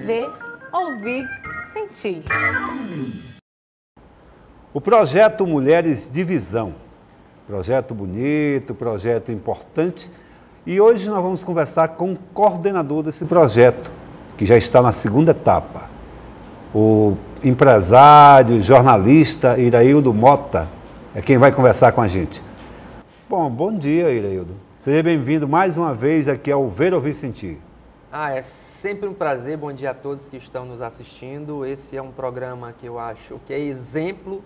Ver, ouvir, sentir. O projeto Mulheres de Visão. Projeto bonito, projeto importante. E hoje nós vamos conversar com o coordenador desse projeto, que já está na segunda etapa. O empresário, jornalista Iraildo Mota é quem vai conversar com a gente. Bom dia, Iraildo. Seja bem-vindo mais uma vez aqui ao Ver, Ouvir, Sentir. É sempre um prazer. Bom dia a todos que estão nos assistindo. Esse é um programa que eu acho que é exemplo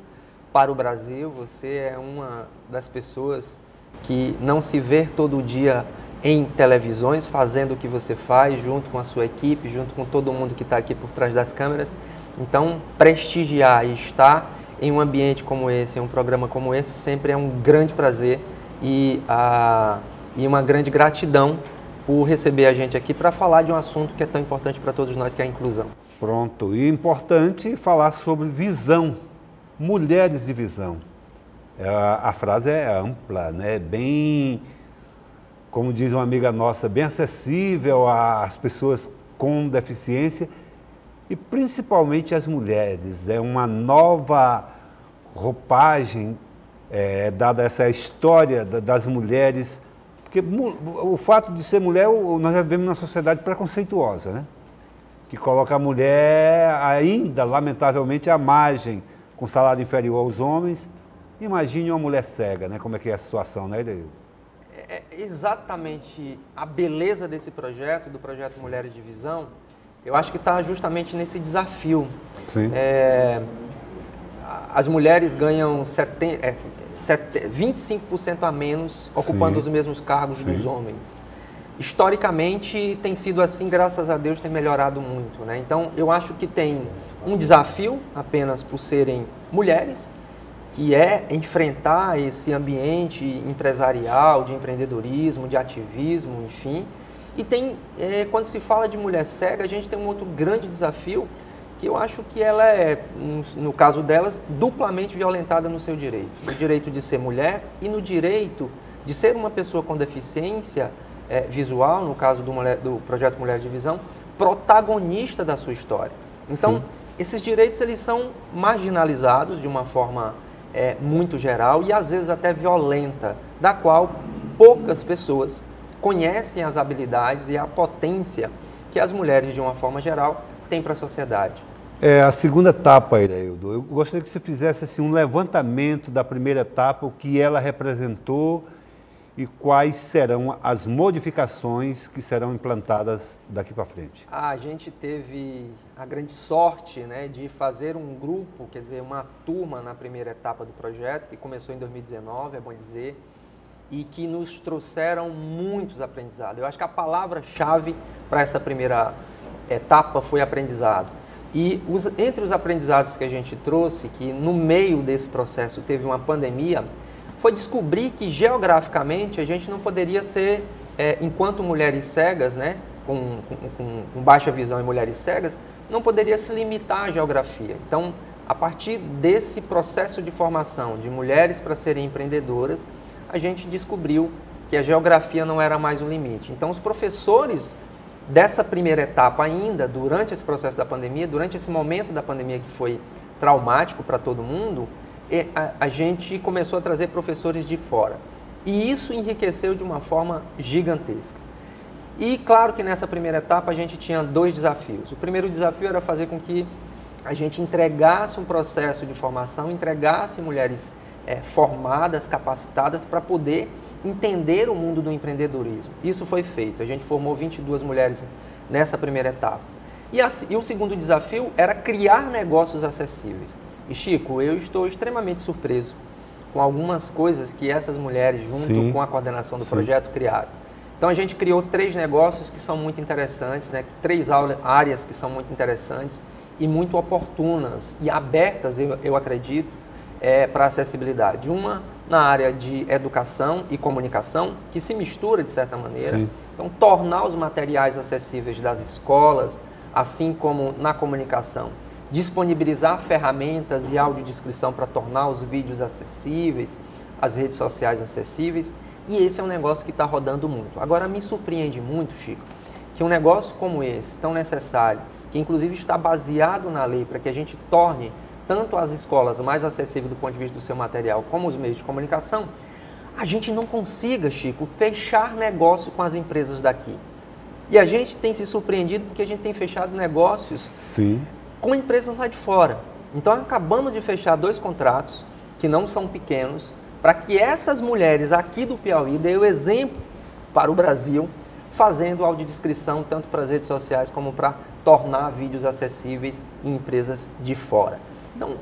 para o Brasil. Você é uma das pessoas que não se vê todo dia em televisões fazendo o que você faz, junto com a sua equipe, junto com todo mundo que está aqui por trás das câmeras. Então, prestigiar e estar em um ambiente como esse, em um programa como esse, sempre é um grande prazer e uma grande gratidão por receber a gente aqui para falar de um assunto que é tão importante para todos nós, que é a inclusão. Pronto, e importante falar sobre visão, mulheres de visão. A frase é ampla, né? Bem, como diz uma amiga nossa, bem acessível às pessoas com deficiência e principalmente às mulheres. É uma nova roupagem dada essa história das mulheres, porque o fato de ser mulher, nós já vivemos numa sociedade preconceituosa, né? Que coloca a mulher ainda, lamentavelmente, à margem, com salário inferior aos homens. Imagine uma mulher cega, né? Como é que é a situação, né, Iraildo? É exatamente a beleza desse projeto, do projeto Mulheres de Visão, eu acho que está justamente nesse desafio. Sim. As mulheres ganham 25% a menos ocupando os mesmos cargos dos homens. Historicamente tem sido assim, graças a Deus tem melhorado muito, né? Então eu acho que tem um desafio apenas por serem mulheres, que é enfrentar esse ambiente empresarial, de empreendedorismo, de ativismo, enfim. E tem, quando se fala de mulher cega, a gente tem um outro grande desafio, que eu acho que ela é, no caso delas, duplamente violentada no seu direito. No direito de ser mulher e no direito de ser uma pessoa com deficiência visual, no caso do projeto Mulher de Visão, protagonista da sua história. Então, esses direitos eles são marginalizados de uma forma muito geral e às vezes até violenta, da qual poucas pessoas conhecem as habilidades e a potência que as mulheres, de uma forma geral, têm para a sociedade. A segunda etapa, Iraildo, eu gostaria que você fizesse assim, um levantamento da primeira etapa, o que ela representou e quais serão as modificações que serão implantadas daqui para frente. A gente teve a grande sorte, né, de fazer um grupo, quer dizer, uma turma na primeira etapa do projeto, que começou em 2019, é bom dizer, e que nos trouxeram muitos aprendizados. Eu acho que a palavra-chave para essa primeira etapa foi aprendizado. E entre os aprendizados que a gente trouxe, que no meio desse processo teve uma pandemia, foi descobrir que geograficamente a gente não poderia ser, enquanto mulheres cegas, né, com baixa visão e mulheres cegas, não poderia se limitar à geografia. Então, a partir desse processo de formação de mulheres para serem empreendedoras, a gente descobriu que a geografia não era mais um limite. Então, os professores dessa primeira etapa ainda, durante esse processo da pandemia, durante esse momento da pandemia que foi traumático para todo mundo, a gente começou a trazer professores de fora. E isso enriqueceu de uma forma gigantesca. E claro que nessa primeira etapa a gente tinha dois desafios. O primeiro desafio era fazer com que a gente entregasse um processo de formação, entregasse mulheres formadas, capacitadas para poder entender o mundo do empreendedorismo. Isso foi feito. A gente formou 22 mulheres nessa primeira etapa. E o segundo desafio era criar negócios acessíveis. E Chico, eu estou extremamente surpreso com algumas coisas que essas mulheres, junto com a coordenação do projeto, criaram. Então a gente criou 3 negócios que são muito interessantes, né? 3 áreas que são muito interessantes e muito oportunas e abertas, eu acredito, para acessibilidade. Uma na área de educação e comunicação, que se mistura de certa maneira. Sim. Então, tornar os materiais acessíveis das escolas, assim como na comunicação. Disponibilizar ferramentas e audiodescrição para tornar os vídeos acessíveis, as redes sociais acessíveis. E esse é um negócio que está rodando muito. Agora, me surpreende muito, Chico, que um negócio como esse, tão necessário, que inclusive está baseado na lei para que a gente torne tanto as escolas mais acessíveis do ponto de vista do seu material, como os meios de comunicação, a gente não consiga, Chico, fechar negócio com as empresas daqui. E a gente tem se surpreendido porque a gente tem fechado negócios Sim. com empresas lá de fora. Então, acabamos de fechar 2 contratos, que não são pequenos, para que essas mulheres aqui do Piauí deem o exemplo para o Brasil, fazendo audiodescrição tanto para as redes sociais como para tornar vídeos acessíveis em empresas de fora. Então,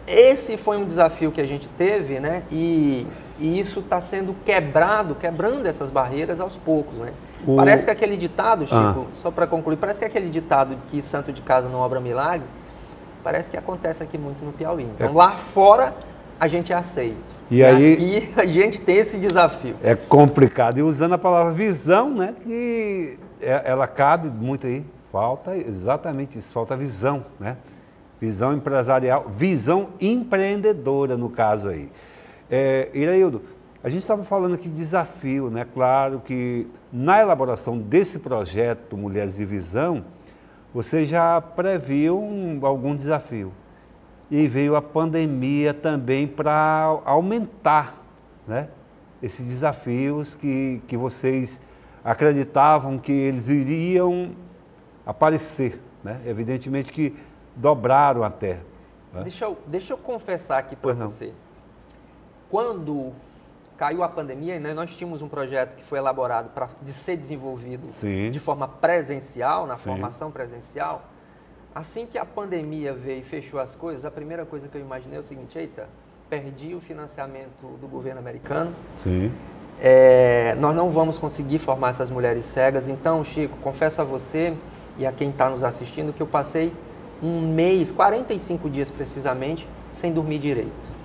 esse foi um desafio que a gente teve, né? E isso está sendo quebrando essas barreiras aos poucos, né? Parece que aquele ditado, Chico, só para concluir, parece que aquele ditado que santo de casa não obra milagre, parece que acontece aqui muito no Piauí. Então, lá fora, a gente é aceito. E aí, aqui a gente tem esse desafio. É complicado. E usando a palavra visão, né? Que ela cabe muito aí. Falta exatamente isso, falta visão, né? Visão empresarial, visão empreendedora no caso aí. Iraildo, a gente estava falando aqui de desafio, né? Claro que na elaboração desse projeto Mulheres de Visão, você já previu algum desafio. E veio a pandemia também para aumentar, né, esses desafios que vocês acreditavam que eles iriam aparecer, né? Evidentemente que dobraram até. Né? Deixa eu confessar aqui para você. Quando caiu a pandemia, né, nós tínhamos um projeto que foi elaborado de ser desenvolvido de forma presencial, na formação presencial. Assim que a pandemia veio e fechou as coisas, a primeira coisa que eu imaginei é o seguinte: eita, perdi o financiamento do governo americano. Sim. Nós não vamos conseguir formar essas mulheres cegas. Então, Chico, confesso a você e a quem está nos assistindo que eu passei um mês, 45 dias precisamente, sem dormir direito.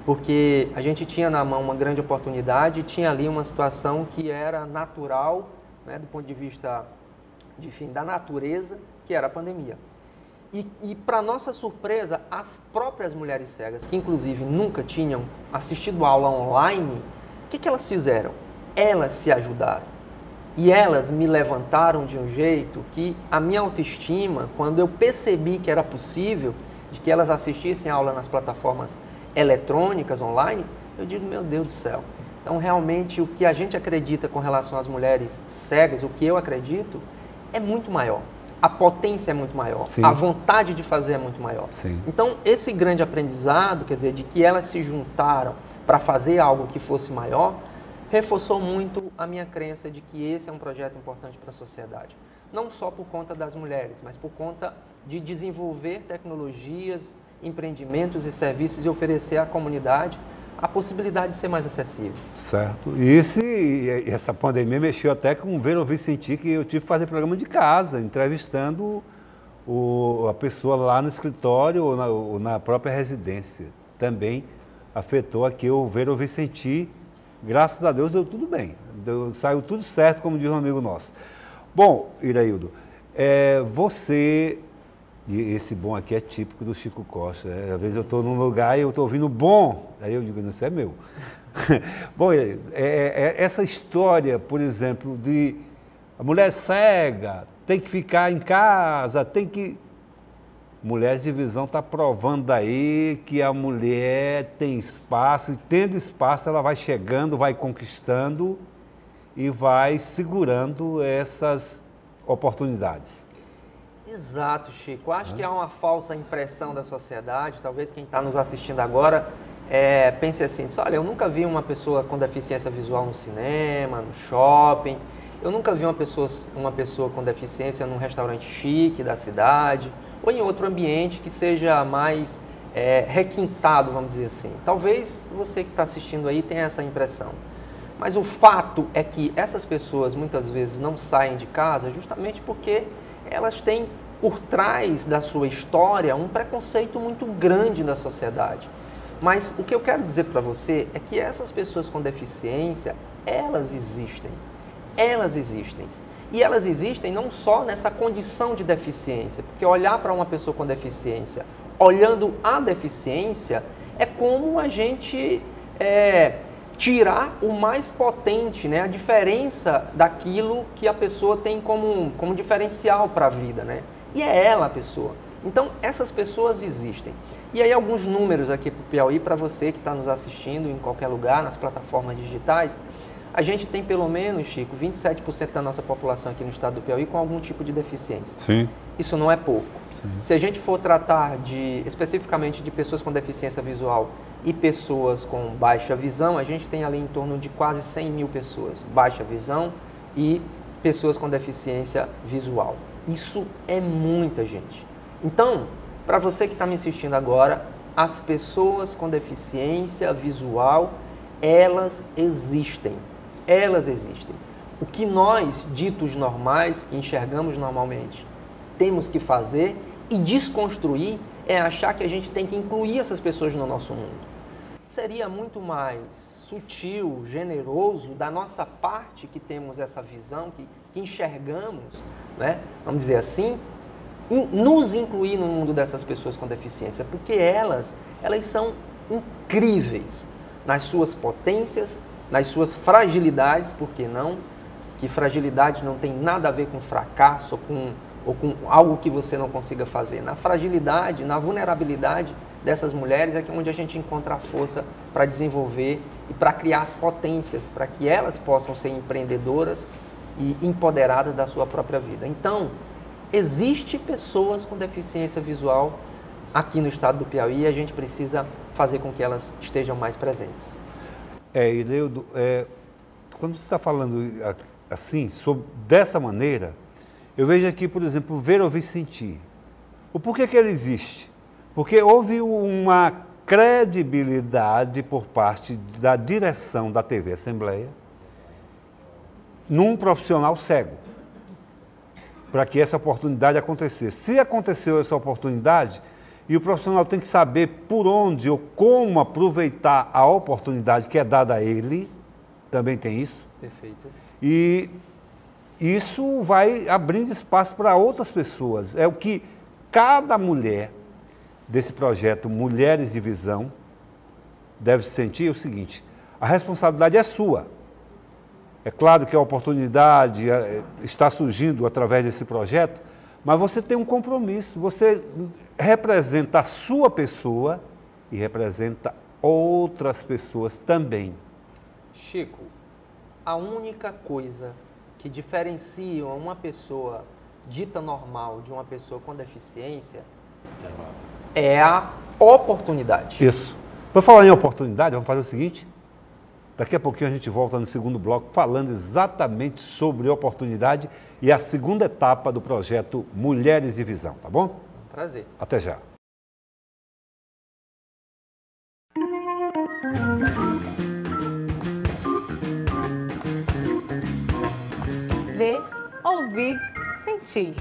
Porque a gente tinha na mão uma grande oportunidade, tinha ali uma situação que era natural, né, do ponto de vista, da natureza, que era a pandemia. E para nossa surpresa, as próprias mulheres cegas, que inclusive nunca tinham assistido aula online, o que elas fizeram? Elas se ajudaram. E elas me levantaram de um jeito que a minha autoestima, quando eu percebi que era possível, de que elas assistissem a aula nas plataformas eletrônicas, online, eu digo, meu Deus do céu. Então, realmente, o que a gente acredita com relação às mulheres cegas, o que eu acredito, é muito maior. A potência é muito maior, Sim. A vontade de fazer é muito maior. Sim. Então, esse grande aprendizado, quer dizer, de que elas se juntaram para fazer algo que fosse maior, reforçou muito a minha crença de que esse é um projeto importante para a sociedade. Não só por conta das mulheres, mas por conta de desenvolver tecnologias, empreendimentos e serviços e oferecer à comunidade a possibilidade de ser mais acessível. Certo. E essa pandemia mexeu até com o Ver, Ouvir, Sentir, que eu tive que fazer programa de casa, entrevistando a pessoa lá no escritório ou na própria residência. Também afetou aqui o Ver, Ouvir, Sentir. Graças a Deus deu tudo bem. Saiu tudo certo, como diz um amigo nosso. Bom, Iraildo, você... E esse bom aqui é típico do Chico Costa. Né? Às vezes eu estou num lugar e eu estou ouvindo bom, aí eu digo, isso é meu. Bom, essa história, por exemplo, de a mulher cega tem que ficar em casa, tem que... Mulheres de Visão está provando aí que a mulher tem espaço, e tendo espaço ela vai chegando, vai conquistando e vai segurando essas oportunidades. Exato, Chico. Acho que há uma falsa impressão da sociedade. Talvez quem está nos assistindo agora pense assim, olha, eu nunca vi uma pessoa com deficiência visual no cinema, no shopping. Eu nunca vi uma pessoa com deficiência num restaurante chique da cidade ou em outro ambiente que seja mais requintado, vamos dizer assim. Talvez você que está assistindo aí tenha essa impressão. Mas o fato é que essas pessoas muitas vezes não saem de casa justamente porque elas têm por trás da sua história um preconceito muito grande da sociedade. Mas o que eu quero dizer para você é que essas pessoas com deficiência, elas existem. Elas existem. E elas existem não só nessa condição de deficiência, porque olhar para uma pessoa com deficiência, olhando a deficiência, é como a gente tirar o mais potente, né, a diferença daquilo que a pessoa tem como diferencial para a vida, né? E é ela a pessoa. Então, essas pessoas existem. E aí, alguns números aqui para o Piauí, para você que está nos assistindo em qualquer lugar, nas plataformas digitais. A gente tem pelo menos, Chico, 27% da nossa população aqui no estado do Piauí com algum tipo de deficiência. Sim. Isso não é pouco. Sim. Se a gente for tratar especificamente de pessoas com deficiência visual e pessoas com baixa visão, a gente tem ali em torno de quase 100 mil pessoas, baixa visão e pessoas com deficiência visual. Isso é muita gente. Então, para você que está me assistindo agora, as pessoas com deficiência visual, elas existem. Elas existem. O que nós, ditos normais, que enxergamos normalmente, temos que fazer e desconstruir é achar que a gente tem que incluir essas pessoas no nosso mundo. Seria muito mais sutil, generoso da nossa parte que temos essa visão, que enxergamos, né? Vamos dizer assim, nos incluir no mundo dessas pessoas com deficiência, porque elas são incríveis nas suas potências, nas suas fragilidades, por que não? Que fragilidade não tem nada a ver com fracasso ou com algo que você não consiga fazer. Na fragilidade, na vulnerabilidade dessas mulheres é que onde a gente encontra a força para desenvolver e para criar as potências, para que elas possam ser empreendedoras e empoderadas da sua própria vida. Então, existe pessoas com deficiência visual aqui no estado do Piauí e a gente precisa fazer com que elas estejam mais presentes. Ireudo, quando você está falando assim, dessa maneira, eu vejo aqui, por exemplo, ver, ouvir, sentir. O porquê que ele existe? Porque houve uma credibilidade por parte da direção da TV Assembleia num profissional cego, para que essa oportunidade acontecesse. Se aconteceu essa oportunidade, e o profissional tem que saber por onde ou como aproveitar a oportunidade que é dada a ele, também tem isso. Perfeito. E isso vai abrindo espaço para outras pessoas. É o que cada mulher desse projeto Mulheres de Visão deve sentir o seguinte: a responsabilidade é sua. É claro que a oportunidade está surgindo através desse projeto, mas você tem um compromisso, você representa a sua pessoa e representa outras pessoas também. Chico, a única coisa que diferencia uma pessoa dita normal de uma pessoa com deficiência é a oportunidade. Isso. Para falar em oportunidade, vamos fazer o seguinte: daqui a pouquinho a gente volta no segundo bloco falando exatamente sobre oportunidade e a segunda etapa do projeto Mulheres de Visão, tá bom? Prazer. Até já. Ver, ouvir, sentir.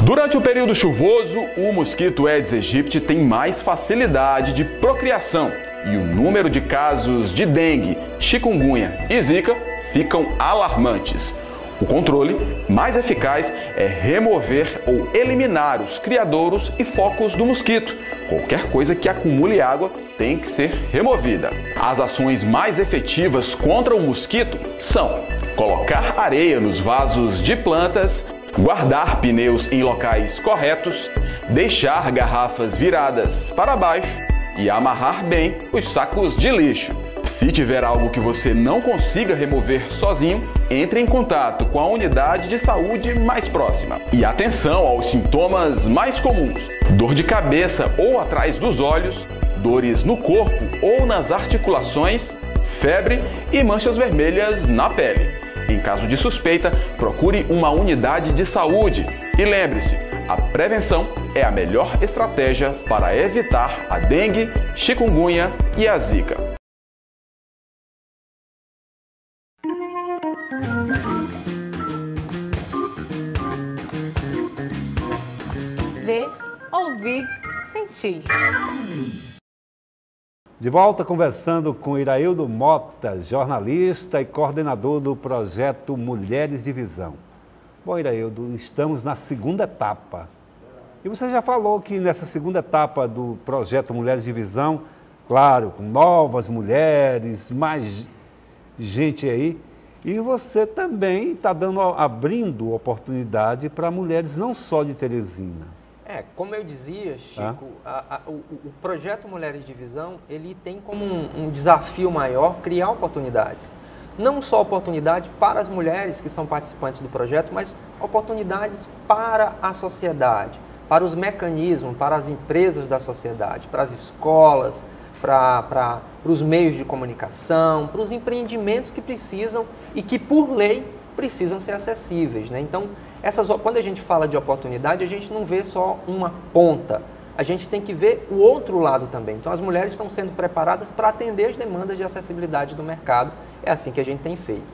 Durante o período chuvoso, o mosquito Aedes aegypti tem mais facilidade de procriação e o número de casos de dengue, chikungunya e zika ficam alarmantes. O controle mais eficaz é remover ou eliminar os criadouros e focos do mosquito. Qualquer coisa que acumule água tem que ser removida. As ações mais efetivas contra o mosquito são colocar areia nos vasos de plantas, guardar pneus em locais corretos, deixar garrafas viradas para baixo e amarrar bem os sacos de lixo. Se tiver algo que você não consiga remover sozinho, entre em contato com a unidade de saúde mais próxima. E atenção aos sintomas mais comuns: dor de cabeça ou atrás dos olhos, dores no corpo ou nas articulações, febre e manchas vermelhas na pele. Em caso de suspeita, procure uma unidade de saúde. E lembre-se, a prevenção é a melhor estratégia para evitar a dengue, chikungunya e a zika. Ver, ouvir, sentir. De volta conversando com Iraildo Mota, jornalista e coordenador do projeto Mulheres de Visão. Bom, Iraildo, estamos na segunda etapa. E você já falou que nessa segunda etapa do projeto Mulheres de Visão, claro, com novas mulheres, mais gente aí. E você também está abrindo oportunidade para mulheres não só de Teresina. Como eu dizia, Chico, o projeto Mulheres de Visão, ele tem como um desafio maior criar oportunidades. Não só oportunidade para as mulheres que são participantes do projeto, mas oportunidades para a sociedade, para os mecanismos, para as empresas da sociedade, para as escolas, para os meios de comunicação, para os empreendimentos que precisam e que, por lei, precisam ser acessíveis, né? Então, quando a gente fala de oportunidade, a gente não vê só uma ponta, a gente tem que ver o outro lado também. Então, as mulheres estão sendo preparadas para atender as demandas de acessibilidade do mercado, é assim que a gente tem feito.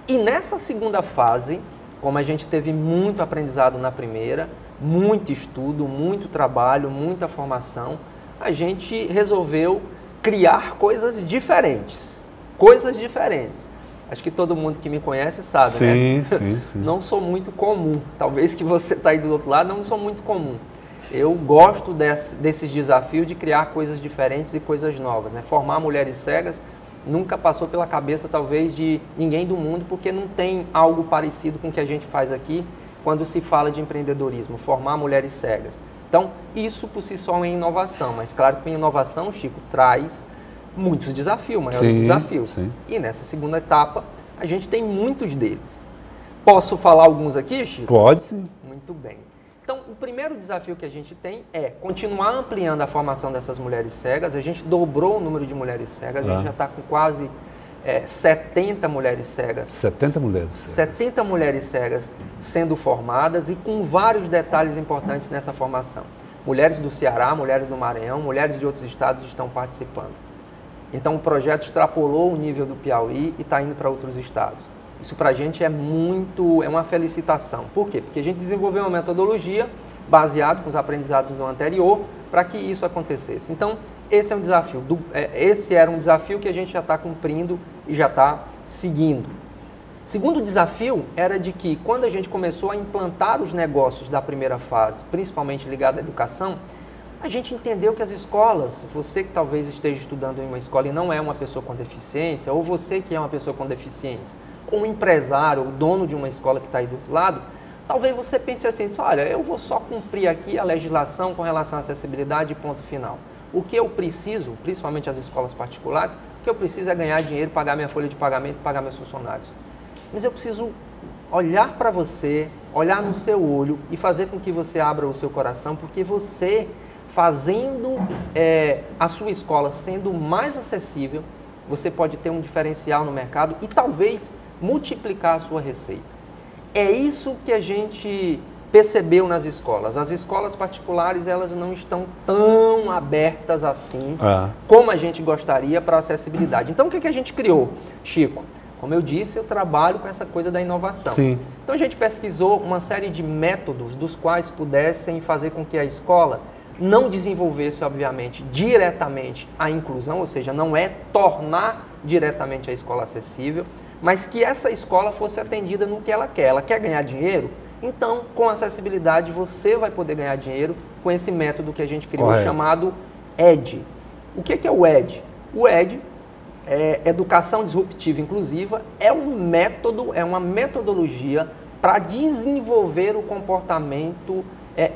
E nessa segunda fase, como a gente teve muito aprendizado na primeira, muito estudo, muito trabalho, muita formação, a gente resolveu criar coisas diferentes. Coisas diferentes. Acho que todo mundo que me conhece sabe, sim, né? Sim. Não sou muito comum. Talvez que você está aí do outro lado, não sou muito comum. Eu gosto desses desafios de criar coisas diferentes e coisas novas, né? Formar mulheres cegas nunca passou pela cabeça, talvez, de ninguém do mundo, porque não tem algo parecido com o que a gente faz aqui quando se fala de empreendedorismo, formar mulheres cegas. Então, isso por si só é inovação, mas claro que a inovação, Chico, traz muitos desafios, maiores desafios. Sim. E nessa segunda etapa, a gente tem muitos deles. Posso falar alguns aqui, Chico? Pode, sim. Muito bem. Então, o primeiro desafio que a gente tem é continuar ampliando a formação dessas mulheres cegas. A gente dobrou o número de mulheres cegas, a gente já está com quase 70 mulheres cegas. 70 mulheres cegas. 70 mulheres cegas sendo formadas e com vários detalhes importantes nessa formação. Mulheres do Ceará, mulheres do Maranhão, mulheres de outros estados estão participando. Então, o projeto extrapolou o nível do Piauí e está indo para outros estados. Isso para a gente é uma felicitação. Por quê? Porque a gente desenvolveu uma metodologia baseada com os aprendizados do anterior para que isso acontecesse. Então, esse é um desafio. Esse era um desafio que a gente já está cumprindo e já está seguindo. Segundo desafio era de que, quando a gente começou a implantar os negócios da primeira fase, principalmente ligado à educação, a gente entendeu que as escolas, você que talvez esteja estudando em uma escola e não é uma pessoa com deficiência, ou você que é uma pessoa com deficiência, ou um empresário, ou dono de uma escola que está aí do outro lado, talvez você pense assim, olha, eu vou só cumprir aqui a legislação com relação à acessibilidade e ponto final. O que eu preciso, principalmente as escolas particulares, o que eu preciso é ganhar dinheiro, pagar minha folha de pagamento, pagar meus funcionários. Mas eu preciso olhar para você, olhar no seu olho e fazer com que você abra o seu coração, porque você, fazendo a sua escola sendo mais acessível, você pode ter um diferencial no mercado e talvez multiplicar a sua receita. É isso que a gente percebeu nas escolas. As escolas particulares, elas não estão tão abertas assim como a gente gostaria para a acessibilidade. Então, o que a gente criou, Chico? Como eu disse, eu trabalho com essa coisa da inovação. Sim. Então, a gente pesquisou uma série de métodos dos quais pudessem fazer com que a escola não desenvolvesse, obviamente, diretamente a inclusão, ou seja, não é tornar diretamente a escola acessível, mas que essa escola fosse atendida no que ela quer. Ela quer ganhar dinheiro? Então, com acessibilidade, você vai poder ganhar dinheiro com esse método que a gente criou, chamado ED. O que é o ED? O ED é Educação Disruptiva Inclusiva, é um método, é uma metodologia para desenvolver o comportamento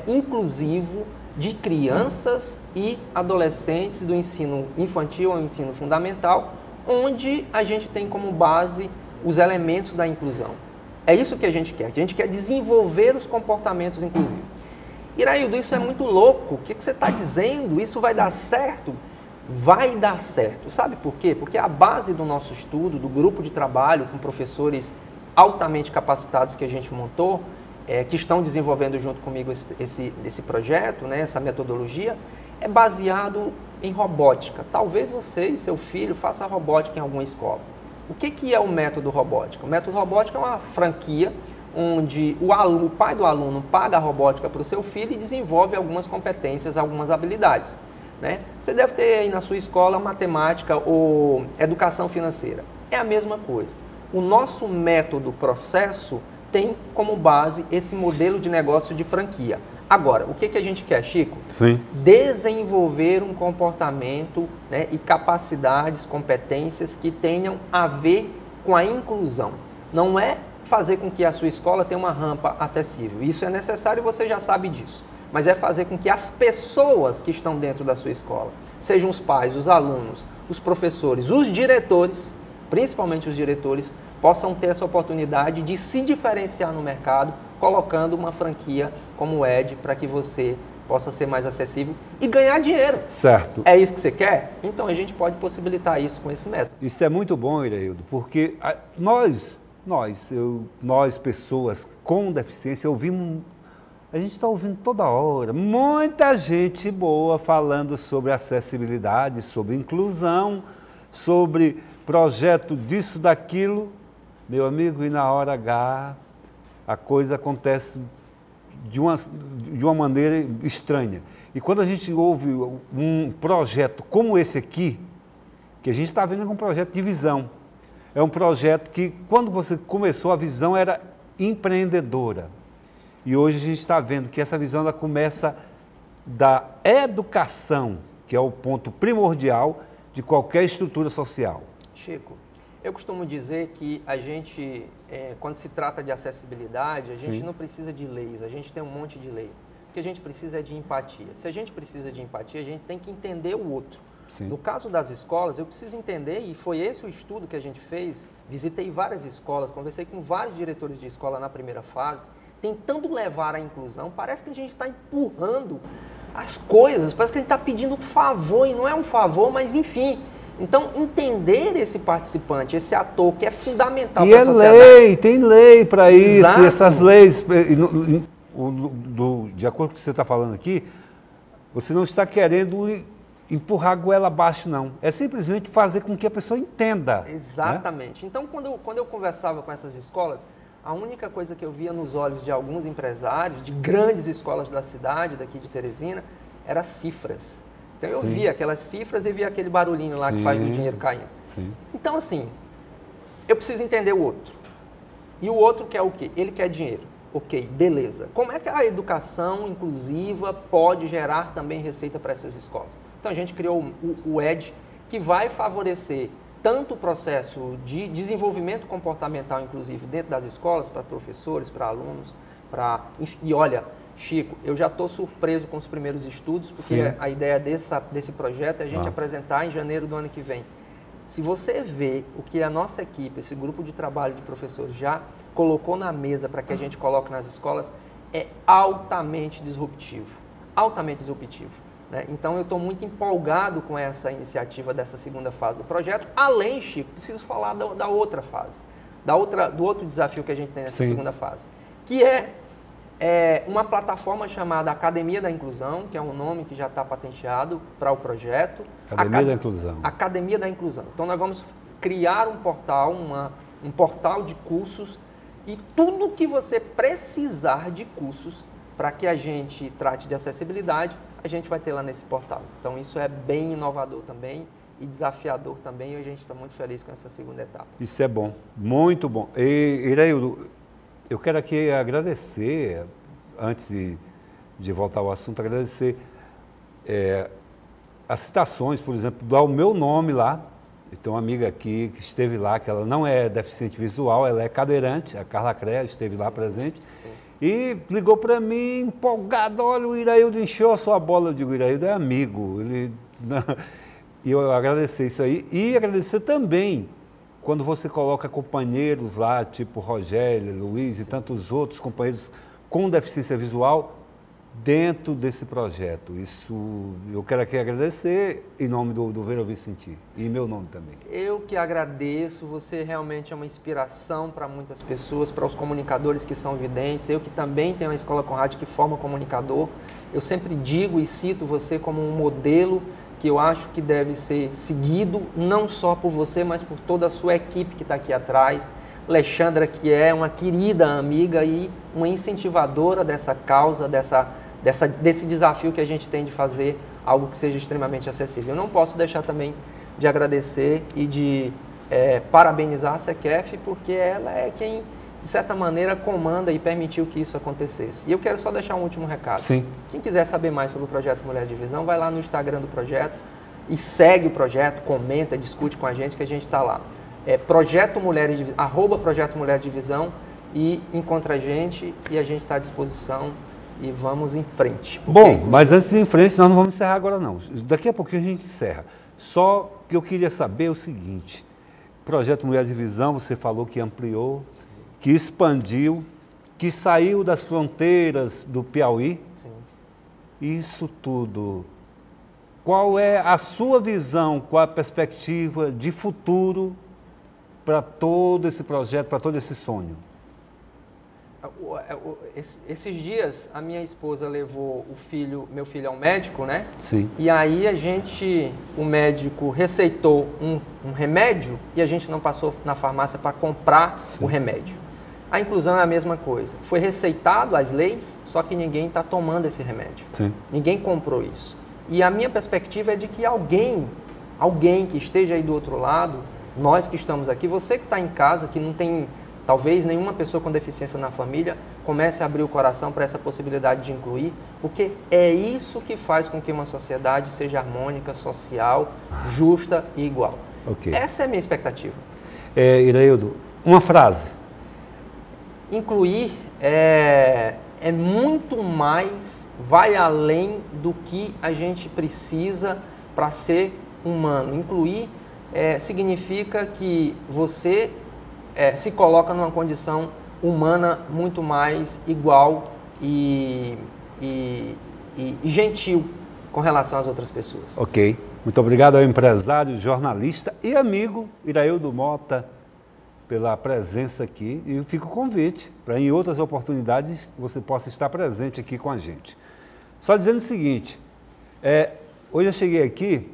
inclusivo de crianças e adolescentes do ensino infantil ao ensino fundamental, onde a gente tem como base os elementos da inclusão. É isso que a gente quer desenvolver os comportamentos inclusivos. Iraildo, isso é muito louco, o que você está dizendo? Isso vai dar certo? Vai dar certo. Sabe por quê? Porque a base do nosso estudo, do grupo de trabalho com professores altamente capacitados que a gente montou, que estão desenvolvendo junto comigo esse projeto, né, essa metodologia, é baseado em robótica. Talvez você e seu filho façam robótica em alguma escola. O que é o método robótica? O método robótica é uma franquia onde o pai do aluno paga a robótica para o seu filho e desenvolve algumas competências, algumas habilidades, né? Você deve ter aí na sua escola matemática ou educação financeira. É a mesma coisa. O nosso método processo tem como base esse modelo de negócio de franquia. Agora, o que a gente quer, Chico? Sim. Desenvolver um comportamento, né, e capacidades, competências que tenham a ver com a inclusão. Não é fazer com que a sua escola tenha uma rampa acessível. Isso é necessário e você já sabe disso. Mas é fazer com que as pessoas que estão dentro da sua escola, sejam os pais, os alunos, os professores, os diretores, principalmente os diretores, possam ter essa oportunidade de se diferenciar no mercado, colocando uma franquia como o ED para que você possa ser mais acessível e ganhar dinheiro. Certo. É isso que você quer? Então a gente pode possibilitar isso com esse método. Isso é muito bom, Iraildo, porque nós pessoas com deficiência, a gente está ouvindo toda hora, muita gente boa falando sobre acessibilidade, sobre inclusão, sobre projeto disso, daquilo. Meu amigo, e na hora H, a coisa acontece de uma maneira estranha. E quando a gente ouve um projeto como esse aqui, que a gente está vendo, é um projeto de visão. É um projeto que, quando você começou, a visão era empreendedora. E hoje a gente está vendo que essa visão ela começa da educação, que é o ponto primordial de qualquer estrutura social. Chico, eu costumo dizer que a gente, quando se trata de acessibilidade, a gente não precisa de leis, a gente tem um monte de lei. O que a gente precisa é de empatia. Se a gente precisa de empatia, a gente tem que entender o outro. Sim. No caso das escolas, eu preciso entender, e foi esse o estudo que a gente fez, visitei várias escolas, conversei com vários diretores de escola na primeira fase, tentando levar a inclusão. Parece que a gente está empurrando as coisas, parece que a gente está pedindo um favor, e não é um favor, mas enfim. Então, entender esse participante, esse ator, que é fundamental para a sociedade. E é lei, tem lei para isso, Exato. e essas leis, de acordo com o que você está falando aqui, você não está querendo empurrar a goela abaixo, não. É simplesmente fazer com que a pessoa entenda. Exatamente. Né? Então, quando eu conversava com essas escolas, a única coisa que eu via nos olhos de alguns empresários, de grandes escolas da cidade, daqui de Teresina, eram cifras. Então, eu via aquelas cifras e via aquele barulhinho lá que faz do dinheiro caindo. Sim. Então, assim, eu preciso entender o outro. E o outro quer o quê? Ele quer dinheiro. Ok, beleza. Como é que a educação inclusiva pode gerar também receita para essas escolas? Então, a gente criou o ED, que vai favorecer tanto o processo de desenvolvimento comportamental inclusivo dentro das escolas, para professores, para alunos, e olha, Chico, eu já estou surpreso com os primeiros estudos, porque a ideia desse projeto é a gente apresentar em janeiro do ano que vem. Se você vê o que a nossa equipe, esse grupo de trabalho de professores já colocou na mesa para que a gente coloque nas escolas, é altamente disruptivo, né? Então, eu estou muito empolgado com essa iniciativa dessa segunda fase do projeto. Além, Chico, preciso falar da outra fase, do outro desafio que a gente tem nessa segunda fase, que é uma plataforma chamada Academia da Inclusão, que é um nome que já está patenteado para o projeto. Academia da Inclusão. Academia da Inclusão. Então, nós vamos criar um portal, um portal de cursos e tudo que você precisar de cursos para que a gente trate de acessibilidade, a gente vai ter lá nesse portal. Então, isso é bem inovador também e desafiador também, e a gente está muito feliz com essa segunda etapa. Isso é bom, muito bom. E, Iraildo, eu quero aqui agradecer, antes de voltar ao assunto, agradecer as citações, por exemplo, dar o meu nome lá. Tem uma amiga aqui que esteve lá, que ela não é deficiente visual, ela é cadeirante, a Carla Crea esteve lá presente. Sim. E ligou para mim, empolgado, olha, o Iraildo encheu a sua bola. Eu digo, o Iraildo é amigo. E eu agradecer isso aí. E agradecer também quando você coloca companheiros lá, tipo Rogério, Luiz e tantos outros companheiros com deficiência visual dentro desse projeto. Isso eu quero aqui agradecer em nome do Ver, Ouvir, Sentir e em meu nome também. Eu que agradeço, você realmente é uma inspiração para muitas pessoas, para os comunicadores que são videntes. Eu que também tenho uma escola Conrad que forma comunicador. Eu sempre digo e cito você como um modelo que eu acho que deve ser seguido, não só por você, mas por toda a sua equipe que está aqui atrás. Alexandra, que é uma querida amiga e uma incentivadora dessa causa, desse desafio que a gente tem de fazer algo que seja extremamente acessível. Eu não posso deixar também de agradecer e de parabenizar a SEQEF, porque ela é quem de certa maneira, comanda e permitiu que isso acontecesse. E eu quero só deixar um último recado. Sim. Quem quiser saber mais sobre o projeto Mulher de Visão, vai lá no Instagram do projeto e segue o projeto, comenta, discute com a gente, que a gente está lá. Projeto Mulher de, @Projeto Mulher de Visão, e encontra a gente e a gente está à disposição e vamos em frente. Bom, mas antes de ir em frente, nós não vamos encerrar agora não. Daqui a pouquinho a gente encerra. Só que eu queria saber o seguinte, Projeto Mulher de Visão, você falou que ampliou, sim, que expandiu, que saiu das fronteiras do Piauí. Sim. Isso tudo, qual é a sua visão, qual a perspectiva de futuro para todo esse projeto, para todo esse sonho? Esses dias a minha esposa levou meu filho ao médico, né? Sim. E aí o médico receitou um remédio e a gente não passou na farmácia para comprar, sim, o remédio. A inclusão é a mesma coisa. Foi receitado as leis, só que ninguém está tomando esse remédio. Sim. Ninguém comprou isso. E a minha perspectiva é de que alguém que esteja aí do outro lado, nós que estamos aqui, você que está em casa, que não tem talvez nenhuma pessoa com deficiência na família, comece a abrir o coração para essa possibilidade de incluir, porque é isso que faz com que uma sociedade seja harmônica, social, justa e igual. Okay. Essa é a minha expectativa. Iraildo, uma frase. Incluir é muito mais, vai além do que a gente precisa para ser humano. Incluir significa que você se coloca numa condição humana muito mais igual e gentil com relação às outras pessoas. Ok. Muito obrigado ao empresário, jornalista e amigo Iraildo Mota pela presença aqui. E fica o convite para em outras oportunidades você possa estar presente aqui com a gente. Só dizendo o seguinte, hoje eu cheguei aqui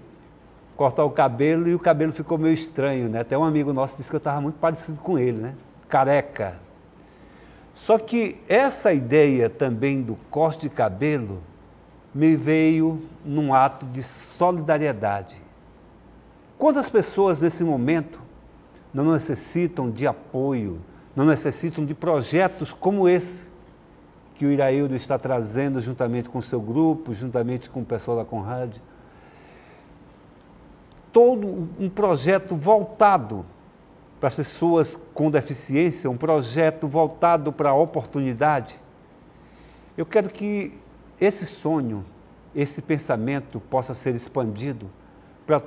cortar o cabelo e o cabelo ficou meio estranho, né? Até um amigo nosso disse que eu estava muito parecido com ele, né? Careca. Só que essa ideia também do corte de cabelo me veio num ato de solidariedade. Quantas pessoas nesse momento não necessitam de apoio, não necessitam de projetos como esse que o Iraildo está trazendo juntamente com o seu grupo, juntamente com o pessoal da Conrad? Todo um projeto voltado para as pessoas com deficiência, um projeto voltado para a oportunidade. Eu quero que esse sonho, esse pensamento possa ser expandido para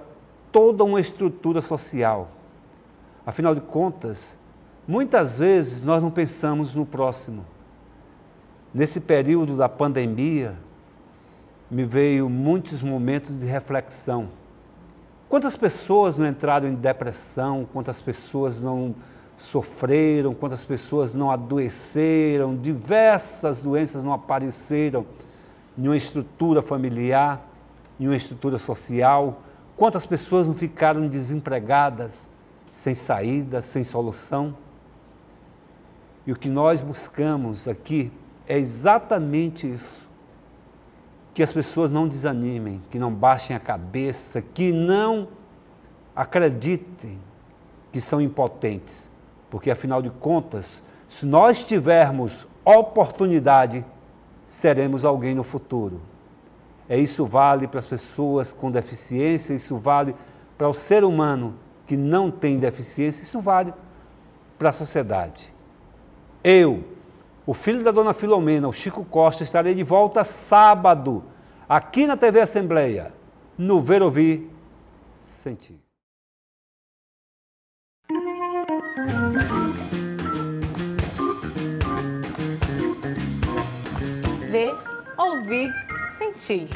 toda uma estrutura social. Afinal de contas, muitas vezes nós não pensamos no próximo. Nesse período da pandemia, me veio muitos momentos de reflexão. Quantas pessoas não entraram em depressão, quantas pessoas não sofreram, quantas pessoas não adoeceram, diversas doenças não apareceram em uma estrutura familiar, em uma estrutura social, quantas pessoas não ficaram desempregadas, sem saída, sem solução. E o que nós buscamos aqui é exatamente isso. Que as pessoas não desanimem, que não baixem a cabeça, que não acreditem que são impotentes. Porque, afinal de contas, se nós tivermos oportunidade, seremos alguém no futuro. Isso vale para as pessoas com deficiência, isso vale para o ser humano que não tem deficiência, isso vale para a sociedade. Eu, o filho da dona Filomena, o Chico Costa, estarei de volta sábado, aqui na TV Assembleia, no Ver, Ouvir, Sentir. Ver, ouvir, sentir.